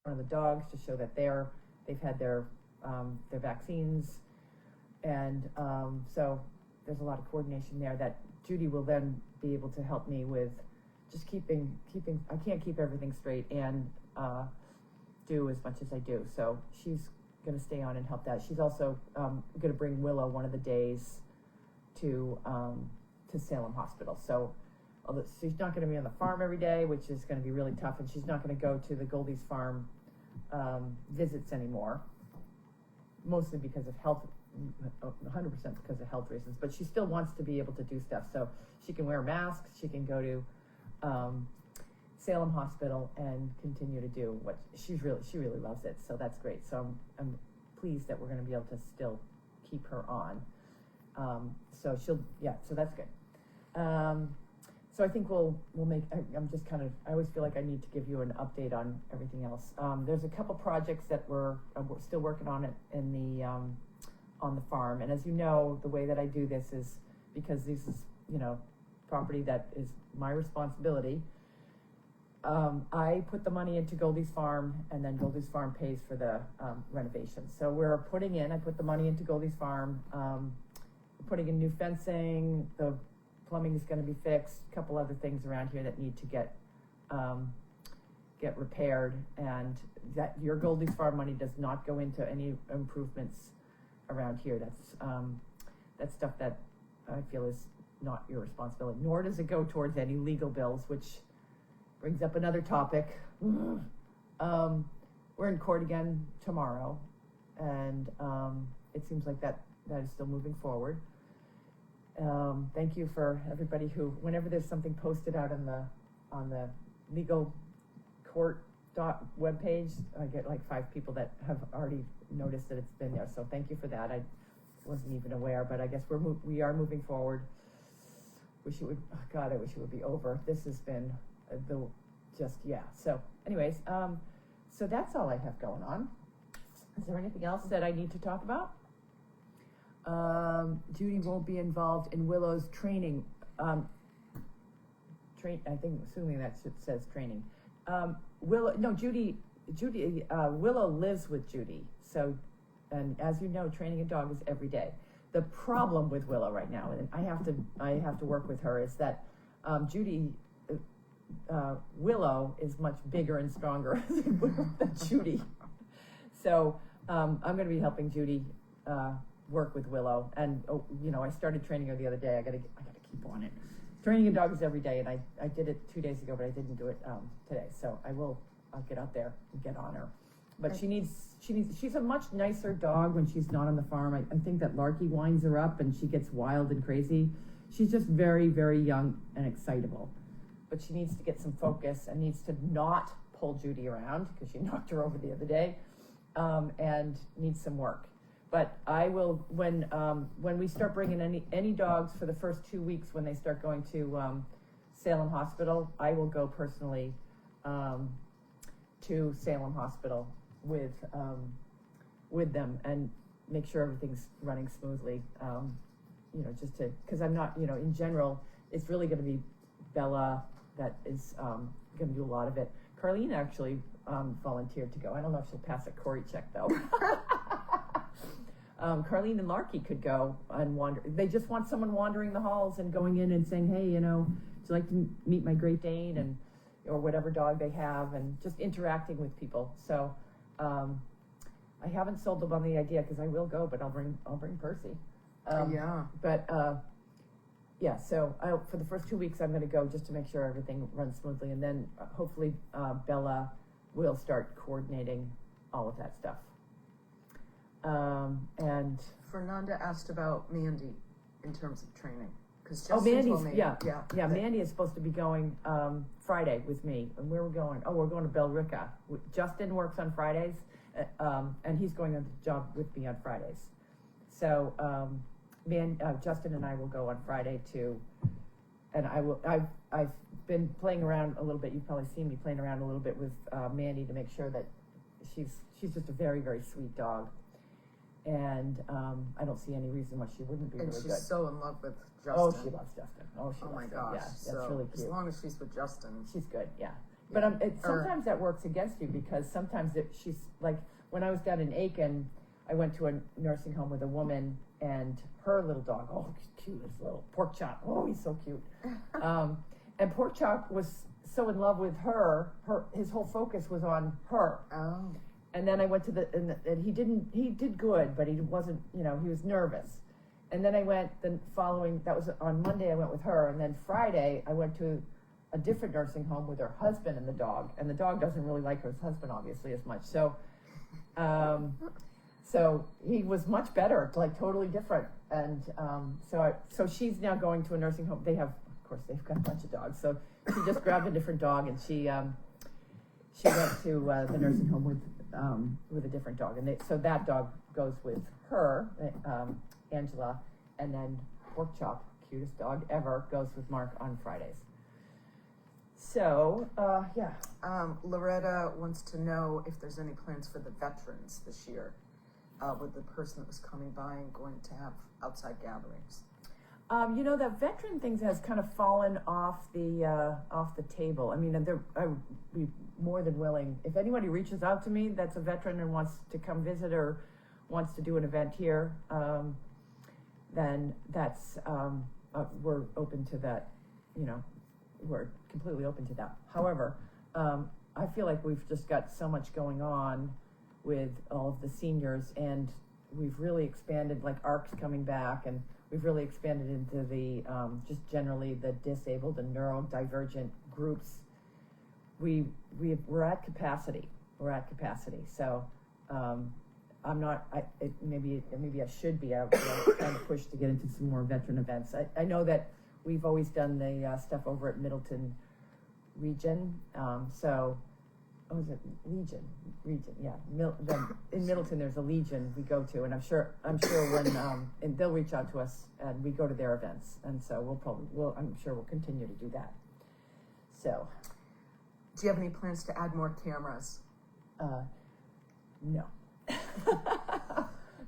of the dogs to show that they've had their vaccines, and so there's a lot of coordination there that Judy will then be able to help me with just keeping, I can't keep everything straight and do as much as I do. So she's going to stay on and help that. She's also going to bring Willow one of the days to Salem Hospital. So although she's not going to be on the farm every day, which is going to be really tough, and she's not going to go to the Goldie's Farm visits anymore, mostly because of health, 100% because of health reasons, but she still wants to be able to do stuff. So she can wear masks, she can go to Salem Hospital and continue to do what she really loves it. So that's great. So I'm pleased that we're going to be able to still keep her on. So that's good. So I think we'll make, I'm just kind of, I always feel like I need to give you an update on everything else. There's a couple projects that we're still working on it on the farm. And as you know, the way that I do this is because this is, property that is my responsibility. I put the money into Goldie's Farm, and then Goldie's Farm pays for the renovation. So I put the money into Goldie's Farm, putting in new fencing, the plumbing is going to be fixed, a couple other things around here that need to get repaired, and that your Goldie's Farm money does not go into any improvements around here. That's stuff that I feel is not your responsibility, nor does it go towards any legal bills, which brings up another topic. We're in court again tomorrow, and it seems like that is still moving forward. Thank you for everybody who, whenever there's something posted out on the legal court webpage, I get like 5 people that have already noticed that it's been there. So thank you for that. I wasn't even aware, but I guess we are moving forward. Wish it would, oh God, I wish it would be over. This has been So anyways, so that's all I have going on. Is there anything else that I need to talk about? Judy won't be involved in Willow's training. Assuming that says training. Willow lives with Judy. So, and as you know, training a dog is every day. The problem with Willow right now, and I have to work with her, is that Willow is much bigger and stronger than Judy. So I'm going to be helping Judy work with Willow, and I started training her the other day. I gotta keep on it. Training a dog is every day, and I did it 2 days ago, but I didn't do it today. So I'll get out there and get on her. But she's a much nicer dog when she's not on the farm. I think that Larky winds her up and she gets wild and crazy. She's just very, very young and excitable. But she needs to get some focus and needs to not pull Judy around, because she knocked her over the other day, and needs some work. But I will, when we start bringing any dogs for the first 2 weeks, when they start going to Salem Hospital, I will go personally to Salem Hospital with them and make sure everything's running smoothly. Just because I'm not, in general, it's really going to be Bella that is going to do a lot of it. Carlene actually volunteered to go. I don't know if she'll pass a Corey check though. Carlene and Larky could go and wander. They just want someone wandering the halls and going in and saying, hey, would you like to meet my Great Dane, or whatever dog they have, and just interacting with people. So I haven't sold them on the idea, because I will go, but I'll bring Percy. So for the first 2 weeks, I'm going to go just to make sure everything runs smoothly, and then hopefully Bella will start coordinating all of that stuff. And Fernanda asked about Mandy in terms of training, because Mandy is supposed to be going Friday with me. And where we're going? Oh, we're going to Billerica. Justin works on Fridays, and he's going on the job with me on Fridays. So Justin and I will go on Friday too, and I've been playing around a little bit. You've probably seen me playing around a little bit with Mandy to make sure that she's just a very, very sweet dog. And I don't see any reason why she wouldn't be really good. And she's so in love with Justin. Oh, she loves Justin. Oh, my loves him. gosh. Yeah, that's so really cute. As long as she's with Justin. She's good, yeah. But Or- sometimes that works against you because sometimes she's like, when I was down in Aiken, I went to a nursing home with a woman and her little dog, oh, cute, his little Pork Chop, oh, he's so cute. And Pork Chop was so in love with his whole focus was on her. Oh. And then I went to and he did good, but he wasn't, he was nervous. And then I went that was on Monday, I went with her, and then Friday, I went to a different nursing home with her husband and the dog doesn't really like her husband, obviously, as much. So, so he was much better, like totally different. And, so she's now going to a nursing home. They've got a bunch of dogs. So she just grabbed a different dog and she went to, the nursing home with a different dog. And so that dog goes with her, Angela, and then Pork Chop, cutest dog ever, goes with Mark on Fridays. So, yeah. Loretta wants to know if there's any plans for the veterans this year, with the person that was coming by and going to have outside gatherings. The veteran things has kind of fallen off the table. I mean, I would be more than willing, if anybody reaches out to me that's a veteran and wants to come visit or wants to do an event here, then that's, we're open to that, we're completely open to that. However, I feel like we've just got so much going on with all of the seniors, and we've really expanded, like ARC's coming back, and we've really expanded into the, just generally the disabled and neurodivergent groups. We're at capacity. So, maybe I should be out trying to push to get into some more veteran events. I know that we've always done the stuff over at Middleton Region. What was it? Region, yeah. In Middleton, there's a Legion we go to, and I'm sure when and they'll reach out to us, and we go to their events, and so I'm sure we'll continue to do that. So, do you have any plans to add more cameras? No.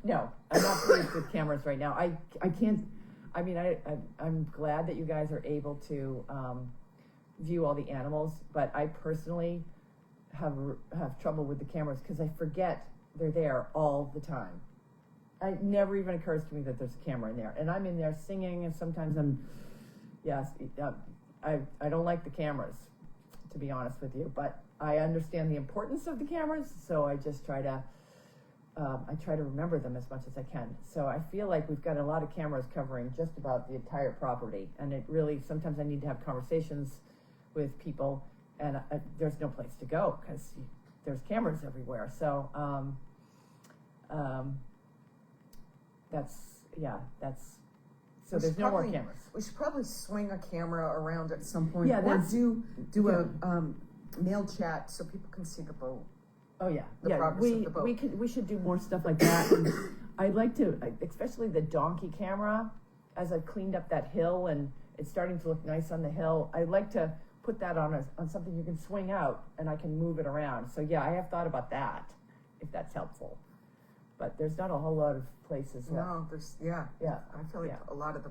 No, I'm not pleased with cameras right now. I can't. I mean, I'm glad that you guys are able to view all the animals, but I personally have trouble with the cameras because I forget they're there all the time. It never even occurs to me that there's a camera in there, and I'm in there singing, and sometimes I don't like the cameras, to be honest with you, but I understand the importance of the cameras, so I just try to remember them as much as I can. So I feel like we've got a lot of cameras covering just about the entire property, and it really, sometimes I need to have conversations with people, and there's no place to go because there's cameras everywhere. So so there's no more cameras. We should probably swing a camera around at some point. Yeah, or that's- do a mail chat so people can see the boat. Oh yeah, The progress of the boat. we should do more stuff like that. And I'd like to, especially the donkey camera, as I've cleaned up that hill and it's starting to look nice on the hill. I'd like to put that on something you can swing out and I can move it around. So yeah, I have thought about that, if that's helpful. But there's not a whole lot of places. No, there's Yeah. I feel like a lot of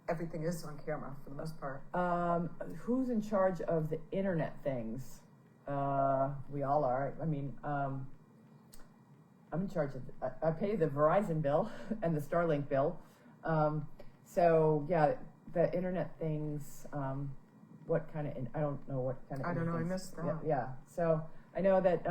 everything is on camera for the most part. Who's in charge of the internet things? We all are. I mean, I'm in charge of. I pay the Verizon bill and the Starlink bill. So yeah, the internet things. What kind of? I don't know what kind of. I don't know. I missed that. Yeah. So I know that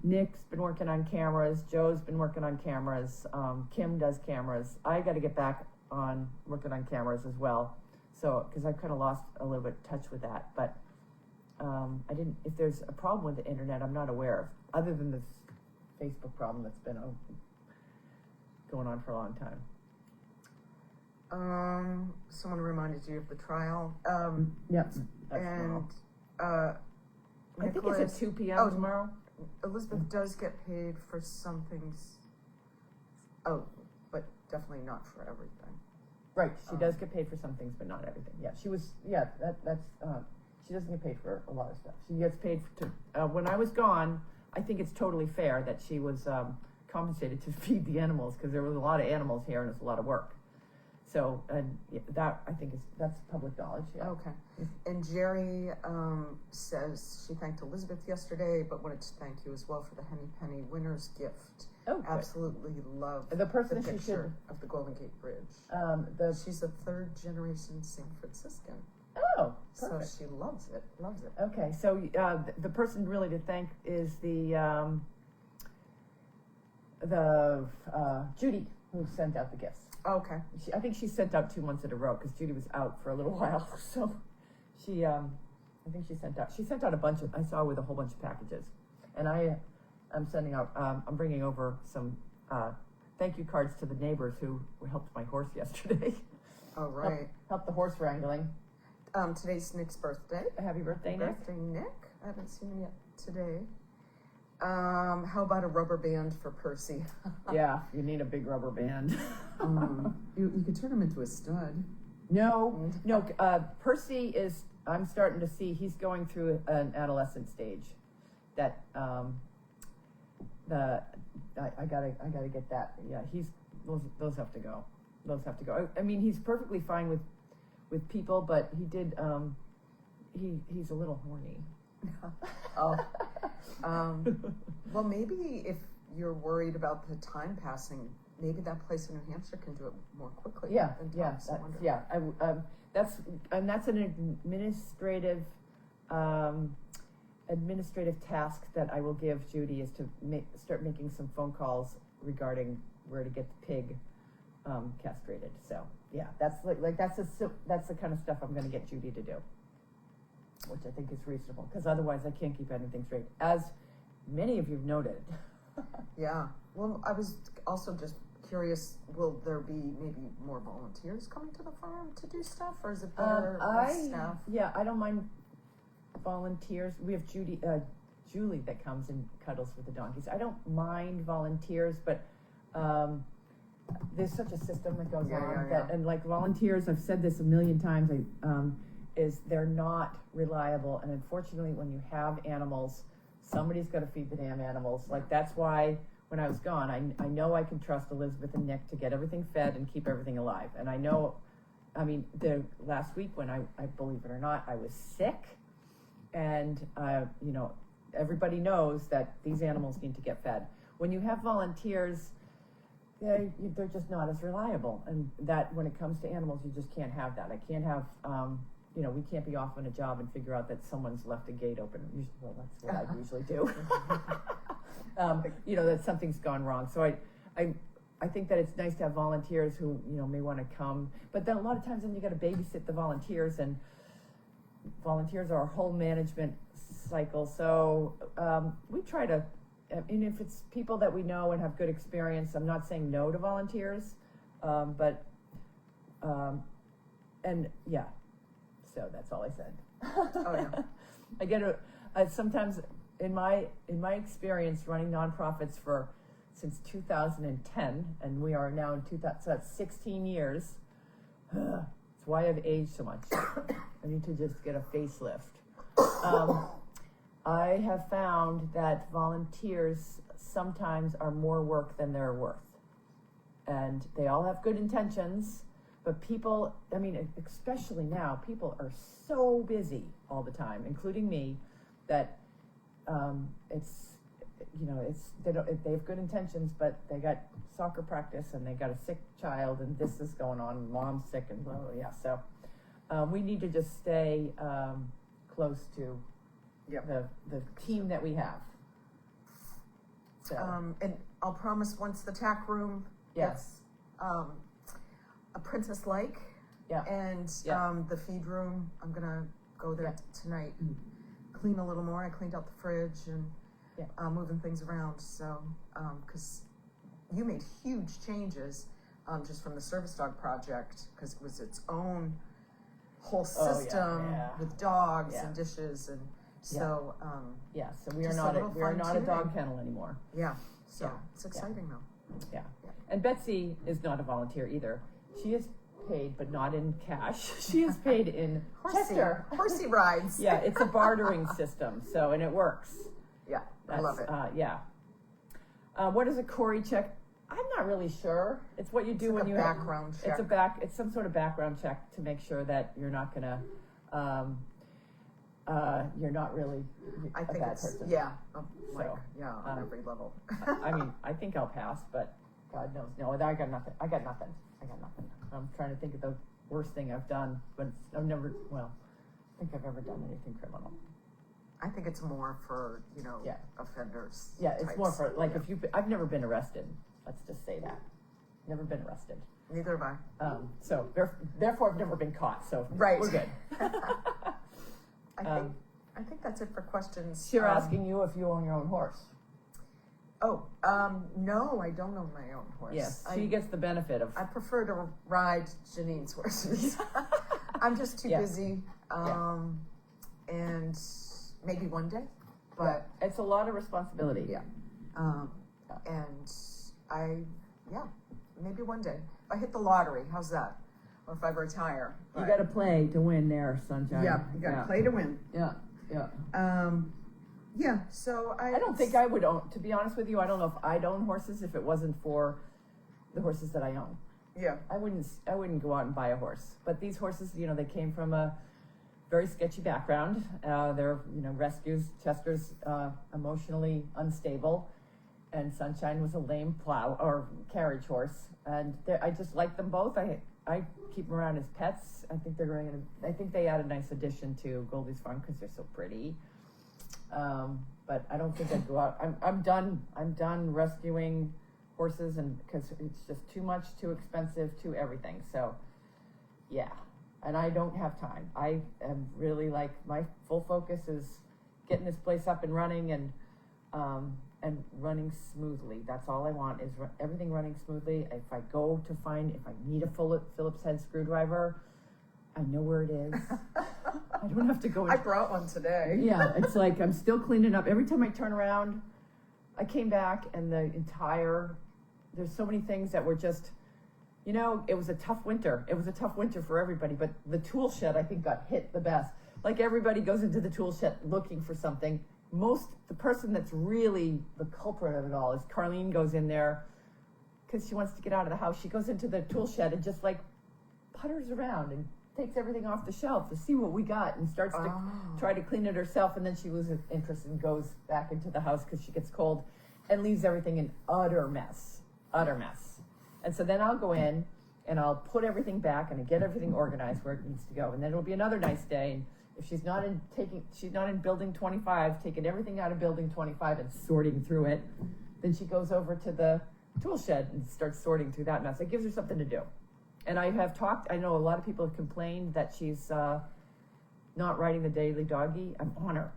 Nick's been working on cameras. Joe's been working on cameras. Kim does cameras. I got to get back on working on cameras as well. So because I've kind of lost a little bit of touch with that, but. I didn't. If there's a problem with the internet, I'm not aware of, other than this Facebook problem that's been going on for a long time. Someone reminded you of the trial. Yep. And I think it's at 2 p.m. tomorrow. Elizabeth does get paid for some things. Oh, but definitely not for everything. Right. She does get paid for some things, but not everything. Yeah. She was. Yeah. That's. She doesn't get paid for a lot of stuff. She gets paid when I was gone, I think it's totally fair that she was compensated to feed the animals because there was a lot of animals here and it's a lot of work. So, and that, I think that's public knowledge, yeah. Okay. And Jerry says she thanked Elizabeth yesterday, but wanted to thank you as well for the Henny Penny winner's gift. Oh, good. Absolutely love The person the she picture should, of the Golden Gate Bridge. She's a third generation San Franciscan. oh, perfect. So she loves it, Okay, so, the person really to thank is the Judy, who sent out the gifts. Okay. I think she sent out 2 months in a row, because Judy was out for a little while, so she, I think she sent out a bunch of, I saw her with a whole bunch of packages. And I'm sending out, I'm bringing over some, thank you cards to the neighbors who helped my horse yesterday. Oh, right. Helped the horse wrangling. Today's Nick's birthday. Happy birthday, Nick. Birthday, Nick. I haven't seen him yet today. How about a rubber band for Percy? Yeah, you need a big rubber band. You could turn him into a stud. No, Percy is, I'm starting to see, he's going through an adolescent stage that, I gotta get that. Yeah, those have to go. Those have to go. I mean, he's perfectly fine with people, but he did, he's a little horny. Well, maybe if you're worried about the time passing, maybe that place in New Hampshire can do it more quickly. Yeah, than yeah, Thompson, I wonder. That's an administrative task that I will give Judy, is to start making some phone calls regarding where to get the pig castrated. So yeah, that's that's the kind of stuff I'm going to get Judy to do, which I think is reasonable, because otherwise I can't keep anything straight, as many of you've noted. Yeah. Well, I was also just curious, will there be maybe more volunteers coming to the farm to do stuff, or is it better with staff? Yeah, I don't mind volunteers. We have Julie that comes and cuddles with the donkeys. I don't mind volunteers, but there's such a system that goes on that, and like volunteers, I've said this a million times, is they're not reliable, and unfortunately, when you have animals, somebody's got to feed the damn animals. Like, that's why when I was gone, I know I can trust Elizabeth and Nick to get everything fed and keep everything alive. And I know, I mean, the last week when I believe it or not, I was sick, and you know, everybody knows that these animals need to get fed. When you have volunteers, they're just not as reliable, and that when it comes to animals, you just can't have that. I can't have, you know, we can't be off on a job and figure out that someone's left a gate open. Well, that's what I usually do. You know, that something's gone wrong. So I think that it's nice to have volunteers who, you know, may want to come, but then a lot of times then you got to babysit the volunteers, and volunteers are a whole management cycle. So we try to, and if it's people that we know and have good experience, I'm not saying no to volunteers, but and yeah, so that's all I said. Oh yeah. I get sometimes in my experience running nonprofits since 2010, and we are now in 2000, so that's 16 years. That's why I've aged so much. I need to just get a facelift. I have found that volunteers sometimes are more work than they're worth. And they all have good intentions, but people, I mean, especially now, people are so busy all the time, including me, that it's, you know, they have good intentions, but they got soccer practice and they got a sick child and this is going on, and mom's sick, and blah, blah, yeah. So we need to just stay close to the team that we have. So. And I'll promise, once the tack room gets a Princess Lake, and the feed room, I'm gonna go there tonight and clean a little more. I cleaned out the fridge and moving things around. So, because you made huge changes just from the service dog project, because it was its own whole system with dogs and dishes, and so so we are not a dog kennel anymore. So it's exciting though. And Betsy is not a volunteer either. She is paid, but not in cash. She is paid in Chester. Horsey rides. It's a bartering system. So, and it works. I love it. What is a Corey check? I'm not really sure. It's what you do when you have background check. It's some sort of background check to make sure that you're not gonna, you're not really I a think bad it's, person. yeah, So, on every level. I mean, I think I'll pass, but God knows. No, I got nothing. I'm trying to think of the worst thing I've done, but I think I've ever done anything criminal. I think it's more for, offenders. Yeah, it's types. more for, like, I've never been arrested. Let's just say that. Never been arrested. Neither have I. So therefore I've never been caught, so right. We're good. I think that's it for questions. She's asking you if you own your own horse. Oh, no, I don't own my own horse. Yes, she gets the benefit of. I prefer to ride Janine's horses. I'm just too busy, and maybe one day, but it's a lot of responsibility. Yeah, and maybe one day. If I hit the lottery, how's that? Or if I retire, you got to play to win there, Sunshine. Yeah, you got to play to win. Yeah. Yeah, so I don't think I would own, to be honest with you, I don't know if I'd own horses if it wasn't for the horses that I own. Yeah. I wouldn't go out and buy a horse. But these horses, they came from a very sketchy background. They're, rescues. Chester's emotionally unstable, and Sunshine was a lame plow or carriage horse. And I just like them both. I keep them around as pets. I think they add a nice addition to Goldie's Farm because they're so pretty. But I don't think I'd go out. I'm done rescuing horses, and because it's just too much, too expensive, too everything. So, yeah, and I don't have time. I am really my full focus is getting this place up and running and running smoothly. That's all I want is everything running smoothly. If I need a Phillips head screwdriver, I know where it is. I don't have to go. I brought one today. Yeah, it's like I'm still cleaning up. Every time I turn around, I came back and there's so many things that were just, it was a tough winter. It was a tough winter for everybody, but the tool shed, I think, got hit the best. Like everybody goes into the tool shed looking for something. The person that's really the culprit of it all is Carlene goes in there because she wants to get out of the house. She goes into the tool shed and just putters around and takes everything off the shelf to see what we got and starts to try to clean it herself, and then she loses interest and goes back into the house because she gets cold and leaves everything in utter mess. And so then I'll go in and I'll put everything back and I get everything organized where it needs to go, and then it'll be another nice day. And if she's not in building 25, taking everything out of building 25 and sorting through it, then she goes over to the tool shed and starts sorting through that mess. It gives her something to do. And I know a lot of people have complained that she's not riding the daily doggy. I'm on her.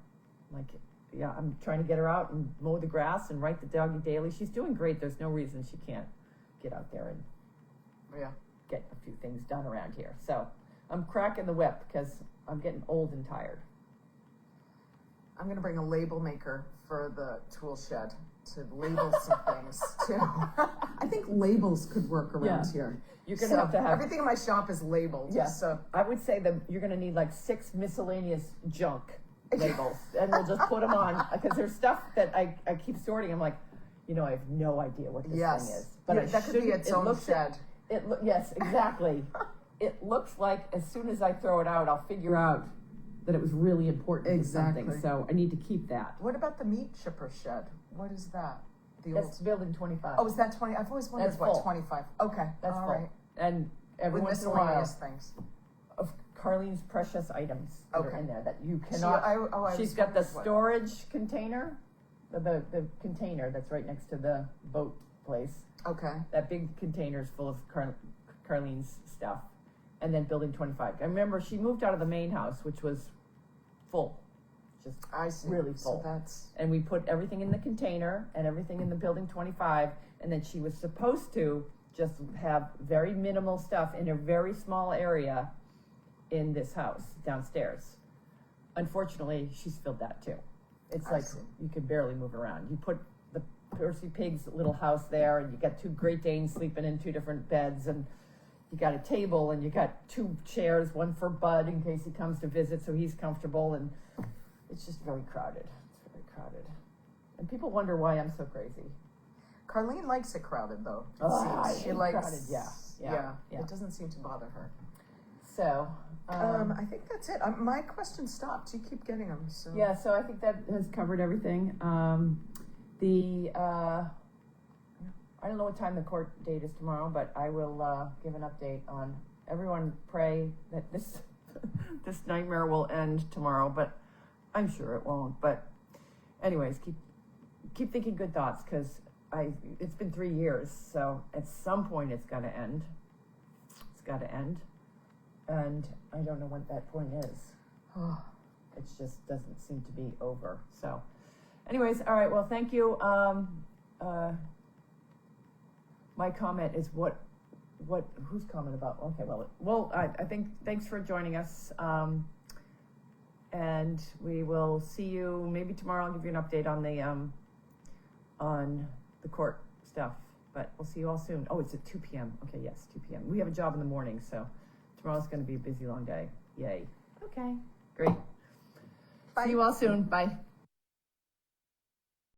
I'm trying to get her out and mow the grass and ride the doggy daily. She's doing great. There's no reason she can't get out there and get a few things done around here. So I'm cracking the whip because I'm getting old and tired. I'm going to bring a label maker for the tool shed to label some things too. I think labels could work around here. You're going to have to have everything in my shop is labeled. Yeah. So I would say that you're going to need 6 miscellaneous junk labels, and we'll just put them on because there's stuff that I keep sorting. I'm like, I have no idea what this thing is. But that could be its own shed. Yes, exactly. It looks like as soon as I throw it out, I'll figure out that it was really important to something. So I need to keep that. What about the meat chipper shed? What is that? That's building 25. Oh, is that 20? I've always wondered what 25. Okay, that's all full. right. And every once in a while, things of Carlene's precious items that are in there that you So cannot. She's got the storage container, the container that's right next to the boat place. Okay. That big container is full of Carlene's stuff. And then building 25. I remember she moved out of the main house, which was full. Just really full. So and we put everything in the container and everything in the building 25. And then she was supposed to just have very minimal stuff in a very small area in this house downstairs. Unfortunately, she's filled that too. It's you can barely move around. You put the Percy Pig's little house there, and you got 2 Great Danes sleeping in 2 different beds, and you got a table, and you got 2 chairs, one for Bud in case he comes to visit so he's comfortable, and it's just very crowded. It's very crowded. And people wonder why I'm so crazy. Carlene likes it crowded though. I She hate likes crowded, yeah. It doesn't seem to bother her. So, I think that's it. My question stopped. You keep getting them. So yeah, so I think that has covered everything. I don't know what time the court date is tomorrow, but I will give an update on. Everyone pray that this this nightmare will end tomorrow, but I'm sure it won't. But anyways, keep thinking good thoughts, because it's been 3 years, so at some point it's got to end. It's got to end, and I don't know what that point is. It just doesn't seem to be over. So, anyways, all right. Well, thank you. My comment is whose comment about? Okay, well, I think thanks for joining us. And we will see you maybe tomorrow. I'll give you an update on the court stuff, but we'll see you all soon. Oh, it's at 2 p.m. Okay, yes, 2 p.m. We have a job in the morning, so tomorrow's going to be a busy, long day. Yay. Okay, great. Bye. See you all soon. Bye.